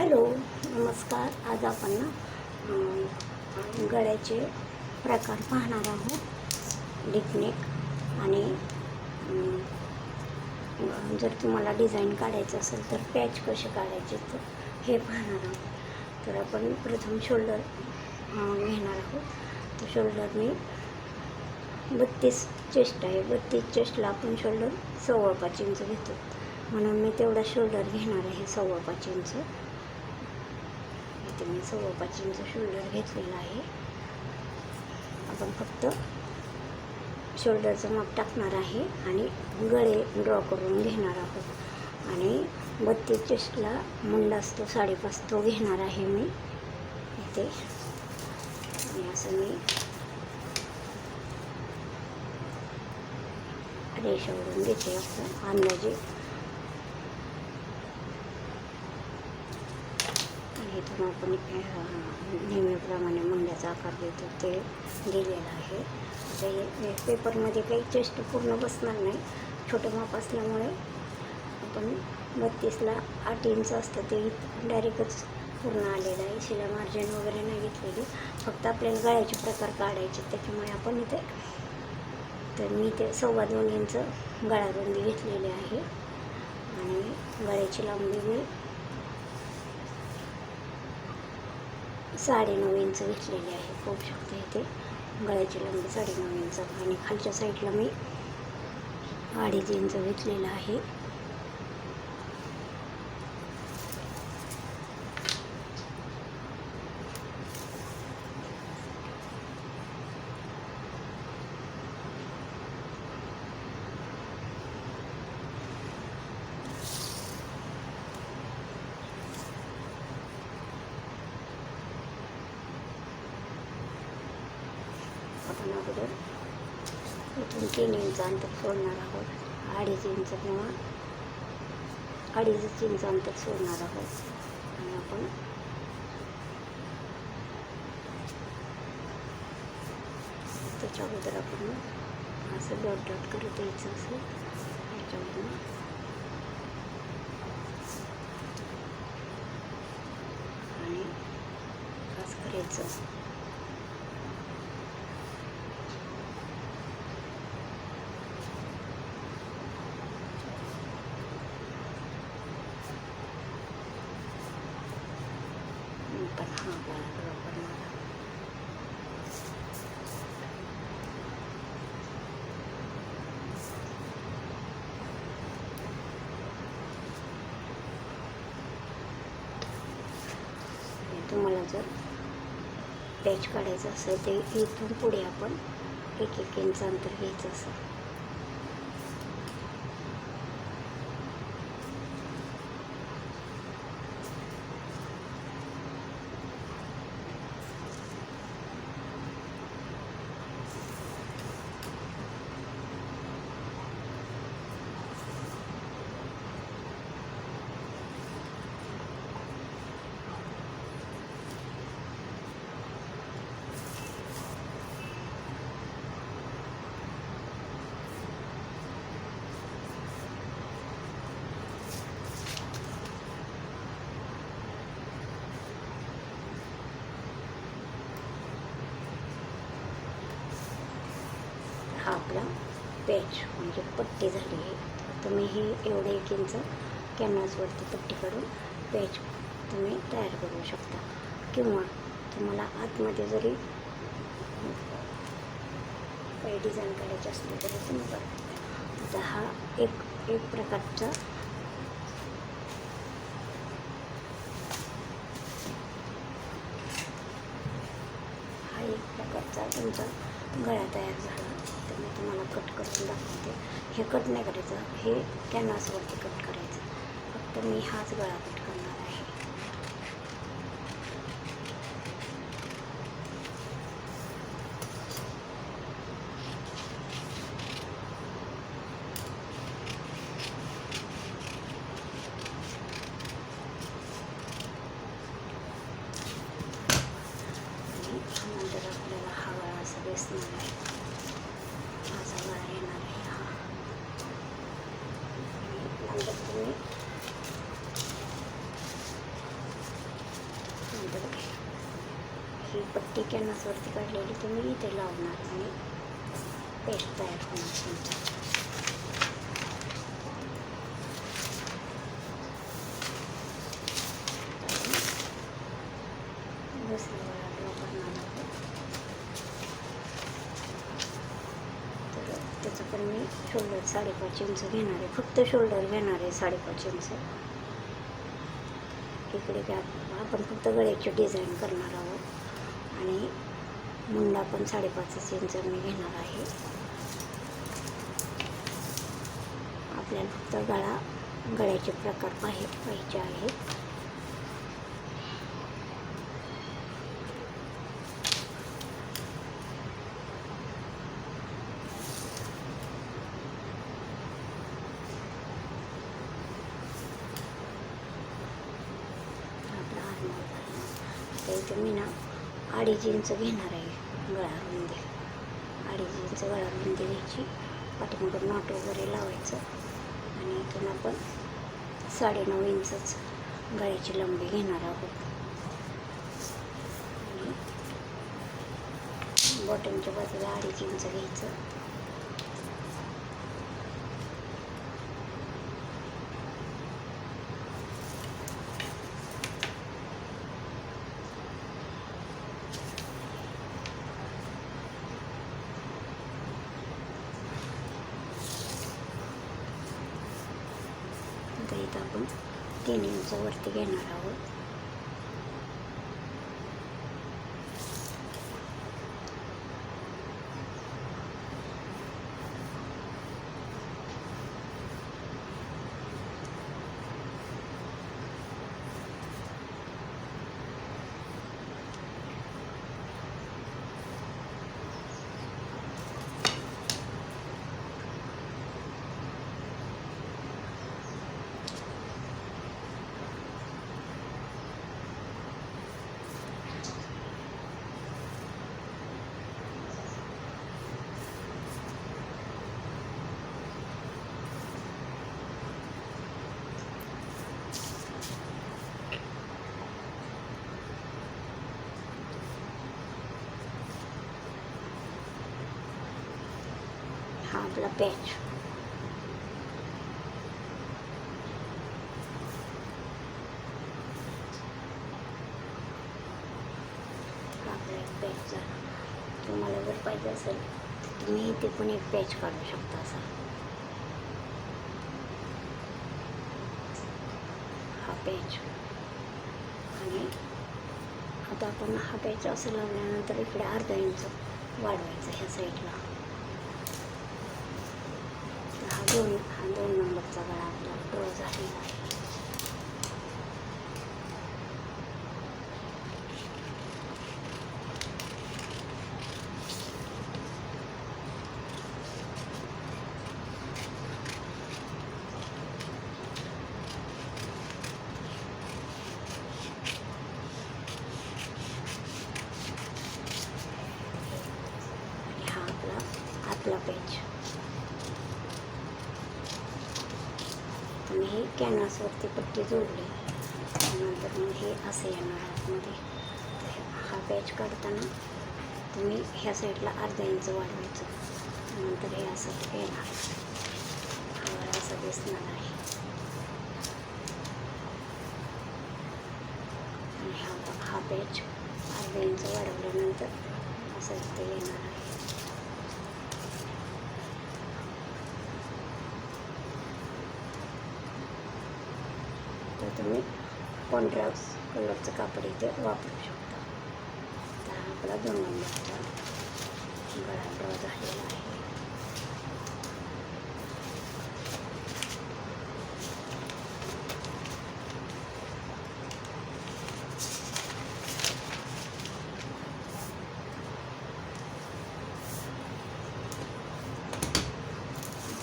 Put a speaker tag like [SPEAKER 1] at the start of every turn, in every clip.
[SPEAKER 1] Hello, नमस्कार. आज आपण ना गळ्याचे प्रकार पाहणार आहोत. डिपनेक आणि जर तुम्हाला डिझाईन काढायचं असेल तर पॅच कसे काढायचे तर हे पाहणार आहोत. तर आपण प्रथम शोल्डर घेणार आहोत. तर शोल्डर मी 32 चेस्ट आहे. 32 चेस्टला आपण शोल्डर 5.25 इंच घेतो, म्हणून मी तेवढा शोल्डर घेणार आहे. 5.25 इंच इथे मी 5.25 इंच शोल्डर घेतलेला आहे. आपण फक्त शोल्डरचं माप टाकणार आहे आणि गळे ड्रॉ करून घेणार आहोत. आणि 32 चेस्टला मुंडा असतो 5.5, तो घेणार आहे मी इथे. आणि असं मी रेषावरून घेते आपण अंदाजे. इथून आपण नेहमीप्रमाणे मुंड्याचा आकार देतो ते दिलेला आहे. हे पेपरमध्ये काही चेस्ट पूर्ण बसणार नाही, छोटं माप असल्यामुळे आपण 32ला 8 इंच असतं ते डायरेक्टच पूर्ण आलेलं आहे. शिला मार्जिन वगैरे नाही घेतलेली, फक्त आपल्याला गळ्याचे प्रकार काढायचे, त्याच्यामुळे आपण इथे तर मी ते 2.25 इंच गळारुंदी घेतलेली आहे. आणि गळ्याची लांबी मी 9.5 इंच घेतलेली आहे. पाहू शकते इथे गळ्याची लांबी 9.5 इंच. आणि खालच्या साईडला मी 2.5 इंच घेतलेला आहे. आपण अगोदर इथून 3 इंच अंतर सोडणार आहोत. 2.5 इंच किंवा 2.5 इंच अंतर सोडणार आहोत. आणि आपण त्याच्या अगोदर आपण असं डॉट डॉट करत यायचं असेल याच्यावरून आणि असं करायचं. पण हा बरोबर मला तुम्हाला जर पॅच काढायचं असेल ते इथून पुढे आपण 1-1 इंच अंतर घ्यायचं असेल. हा आपला पॅच म्हणजे पट्टी झाली आहे. तुम्ही ही एवढे 1 इंच कॅनव्हासवरती पट्टी काढून पॅच तुम्ही तयार करू शकता. किंवा तुम्हाला आतमध्ये जरी काही डिझाईन काढायची असली तरी तुम्ही करा. आता हा एक प्रकारचा तुमचा गळा तयार झाला. तर मी तुम्हाला कट करून दाखवते. हे कट नाही करायचं, हे कॅनव्हासवरती कट करायचं. फक्त मी हाच गळा कट करणार आहे. आणि नंतर आपल्याला हा गळा असा दिसणार आहे. माझा गळा येणार आहे हा. नंतर तुम्ही पट्टी कॅनव्हासवरती काढलेली तुम्ही इथे लावणार आणि पेस्ट तयार होणार तुमचा. दुसरा गळा ड्रॉ करणार आहोत. तर त्याचं पण मी शोल्डर 5.5 इंच घेणार आहे, फक्त शोल्डर घेणार आहे 5.5 इंच. इकडे काय आपण फक्त गळ्याची डिझाईन करणार आहोत आणि मुंडा पण 5.5 इंच मी घेणार आहे. आपल्याला फक्त गळ्याचे प्रकार पाहिजे आहेत. तर इथे मी ना 2.5 इंच घेणार आहे गळा रुंदी. 2.5 इंच गळा रुंदी घ्यायची, पाठीमागून नॉट वगैरे लावायचं आणि इथून आपण 9.5 इंचच गळ्याची लंबी घेणार आहोत. आणि बॉटमच्या बाजूला 2.5 इंच घ्यायचं. तर इथं आपण 3 इंच वरती घेणार आहोत. हा आपला पॅच. हा आपला एक पॅच झाला. तुम्हाला जर पाहिजे असेल तर तुम्ही इथे पण एक पॅच काढू शकता असा. हा पॅच. आणि आता आपण हा पॅच असं लावल्यानंतर इकडे 1/2 इंच वाढवायचं ह्या साईडला. हा 2 नंबरचा गळा आपला ड्रॉ झालेला आहे. आणि हा आपला पॅच. मी हे कॅनव्हासवरती पट्टी जोडली, नंतर मग हे असं येणार आतमध्ये. हा पॅच काढताना तुम्ही ह्या साईडला 1/2 इंच वाढवायचं, नंतर हे असं येणार. हा असं दिसणार आहे. आणि हा पॅच 1/2 इंच वाढवल्यानंतर असं इथे येणार आहे. तर तुम्ही कॉन्ट्रास्ट कलरचं कापड इथे वापरू शकता. तर हा आपला 2 नंबरचा गळा ड्रॉ झालेला आहे.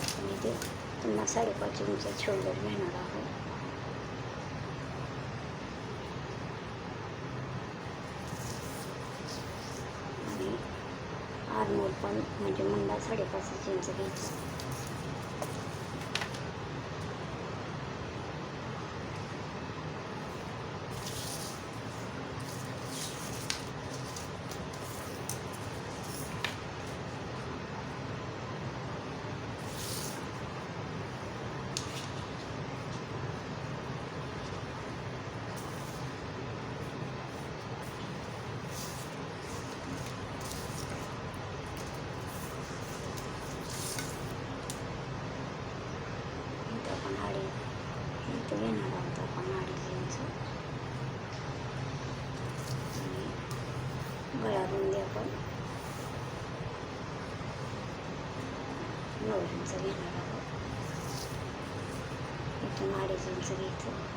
[SPEAKER 1] आपण इथे पुन्हा 5.5 इंच शोल्डर घेणार आहोत. आर्मोल पण म्हणजे मुंडा 5.5 इंच घ्यायचा. आपण 2.5 इंच आणि गळारुंदी आपण 9 इंच घेणार आहोत. इथून 2.5 इंच घ्यायचं.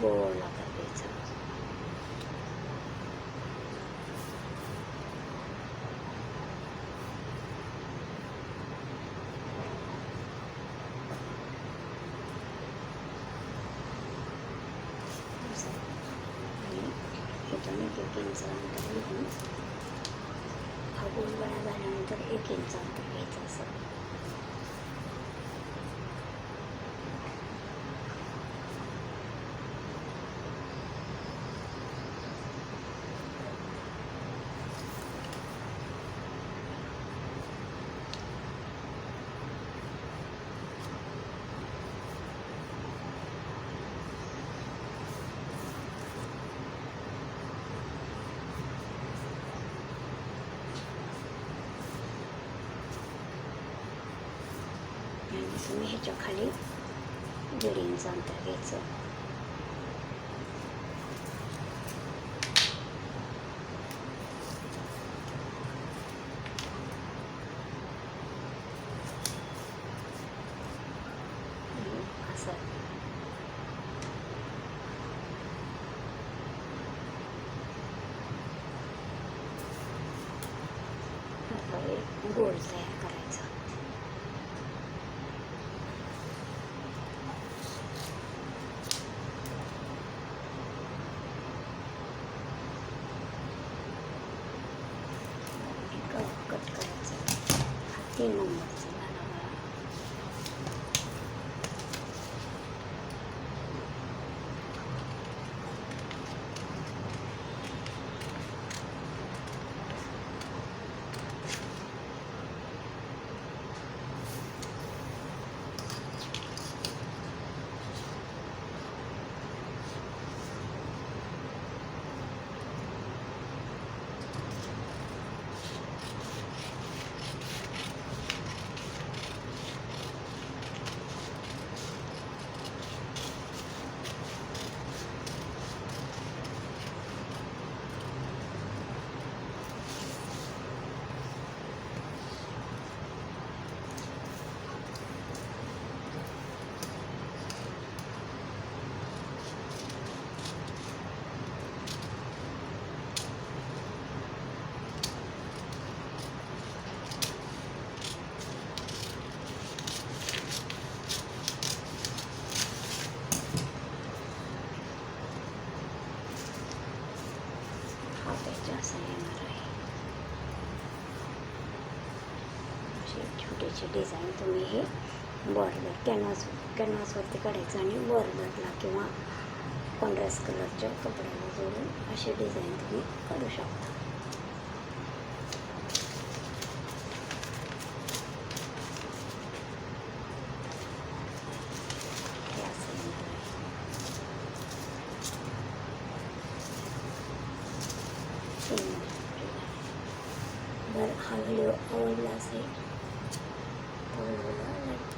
[SPEAKER 1] गोल आकार द्यायचा. आणि इथून 1 इंच अंतर घेऊन हा गोल गळा झाल्यानंतर 1 इंच अंतर घ्यायचं. असं आणि तुम्ही ह्याच्या खाली 1.5 इंच अंतर घ्यायचं. असं एक गोल तयार करायचा. कट करायचं. 3 नंबरचा झाला गळा. असं येणार आहे. अशी छोटीशी डिझाईन तुम्ही हे बॉर्डर कॅनव्हासवरती काढायचं आणि बॉर्डरला किंवा कॉन्ट्रास्ट कलरच्या कपड्याला जोडून अशी डिझाईन तुम्ही काढू शकता. जर हा व्हिडिओ आवडला असेल तर